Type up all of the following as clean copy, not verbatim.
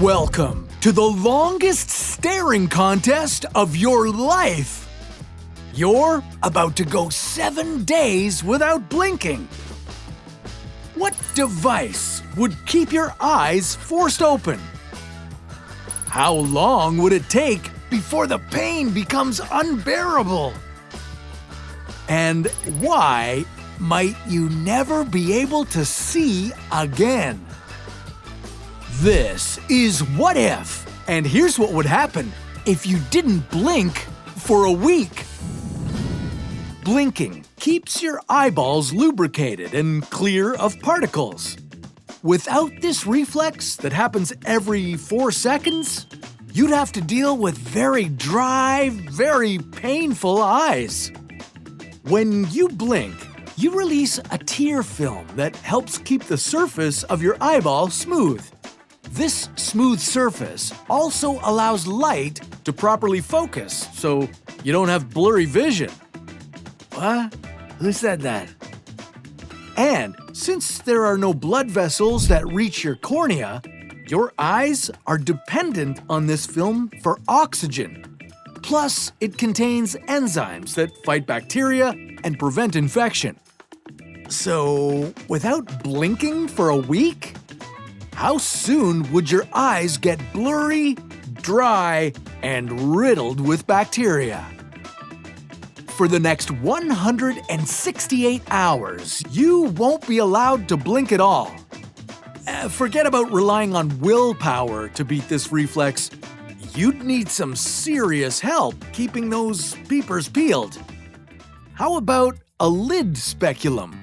Welcome to the longest staring contest of your life. You're about to go 7 days without blinking. What device would keep your eyes forced open? How long would it take before the pain becomes unbearable? And why might you never be able to see again? This is What If, and here's what would happen if you didn't blink for a week. Blinking keeps your eyeballs lubricated and clear of particles. Without this reflex that happens every 4 seconds, you'd have to deal with very dry, very painful eyes. When you blink, you release a tear film that helps keep the surface of your eyeball smooth. This smooth surface also allows light to properly focus, so you don't have blurry vision. What? Who said that? And since there are no blood vessels that reach your cornea, your eyes are dependent on this film for oxygen. Plus, it contains enzymes that fight bacteria and prevent infection. So, without blinking for a week? How soon would your eyes get blurry, dry, and riddled with bacteria? For the next 168 hours, you won't be allowed to blink at all. Forget about relying on willpower to beat this reflex. You'd need some serious help keeping those peepers peeled. How about a lid speculum?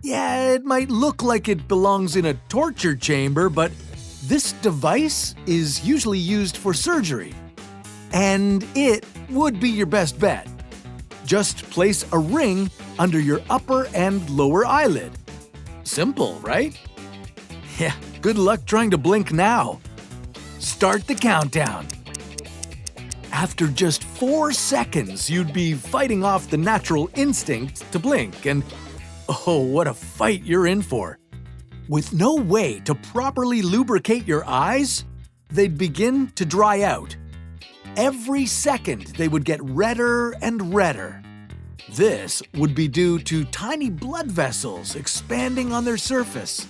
Yeah, it might look like it belongs in a torture chamber, but this device is usually used for surgery. And it would be your best bet. Just place a ring under your upper and lower eyelid. Simple, right? Yeah, good luck trying to blink now. Start the countdown. After just 4 seconds, you'd be fighting off the natural instinct to blink, and oh, what a fight you're in for. With no way to properly lubricate your eyes, they'd begin to dry out. Every second, they would get redder and redder. This would be due to tiny blood vessels expanding on their surface.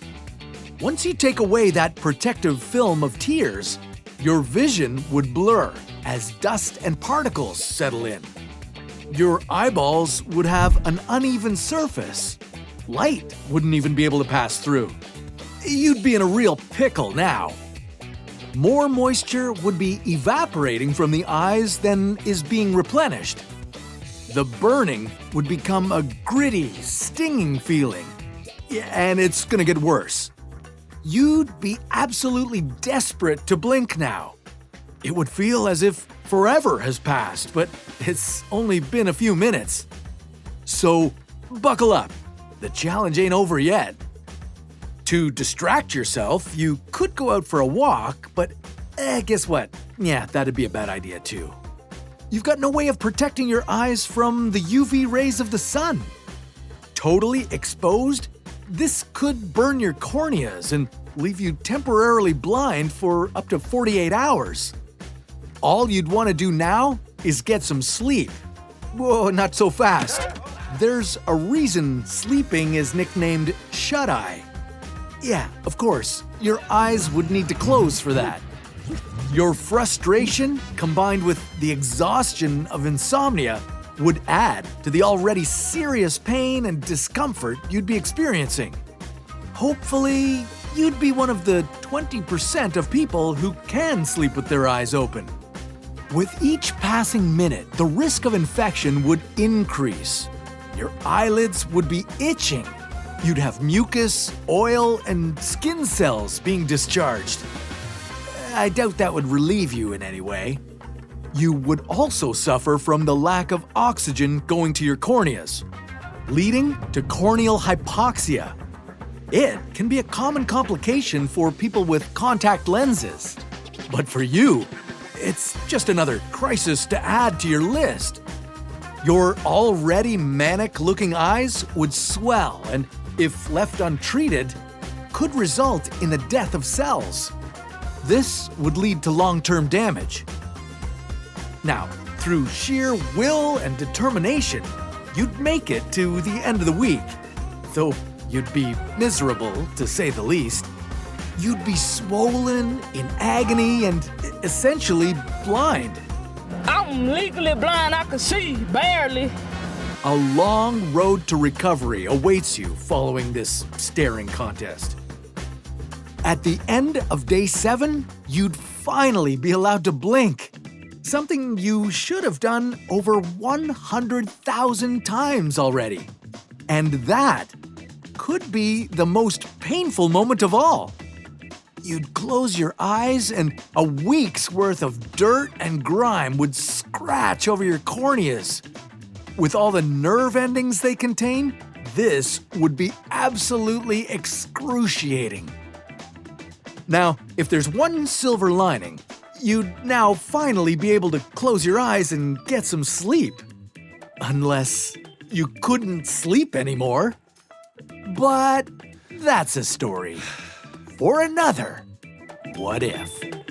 Once you take away that protective film of tears, your vision would blur as dust and particles settle in. Your eyeballs would have an uneven surface. Light wouldn't even be able to pass through. You'd be in a real pickle now. More moisture would be evaporating from the eyes than is being replenished. The burning would become a gritty, stinging feeling. And it's gonna get worse. You'd be absolutely desperate to blink now. It would feel as if forever has passed, but it's only been a few minutes. So buckle up. The challenge ain't over yet. To distract yourself, you could go out for a walk, but guess what? Yeah, that'd be a bad idea too. You've got no way of protecting your eyes from the UV rays of the sun. Totally exposed, this could burn your corneas and leave you temporarily blind for up to 48 hours. All you'd want to do now is get some sleep. Whoa, not so fast. There's a reason sleeping is nicknamed shut-eye. Yeah, of course, your eyes would need to close for that. Your frustration, combined with the exhaustion of insomnia, would add to the already serious pain and discomfort you'd be experiencing. Hopefully, you'd be one of the 20% of people who can sleep with their eyes open. With each passing minute, the risk of infection would increase. Your eyelids would be itching. You'd have mucus, oil, and skin cells being discharged. I doubt that would relieve you in any way. You would also suffer from the lack of oxygen going to your corneas, leading to corneal hypoxia. It can be a common complication for people with contact lenses. But for you, it's just another crisis to add to your list. Your already manic-looking eyes would swell and, if left untreated, could result in the death of cells. This would lead to long-term damage. Now, through sheer will and determination, you'd make it to the end of the week. Though you'd be miserable, to say the least. You'd be swollen, in agony, and essentially blind. I'm legally blind, I can see, barely. A long road to recovery awaits you following this staring contest. At the end of day 7, you'd finally be allowed to blink. Something you should have done over 100,000 times already. And that could be the most painful moment of all. You'd close your eyes and a week's worth of dirt and grime would scratch over your corneas. With all the nerve endings they contain, this would be absolutely excruciating. Now, if there's one silver lining, you'd now finally be able to close your eyes and get some sleep. Unless you couldn't sleep anymore. But that's a story for another What If.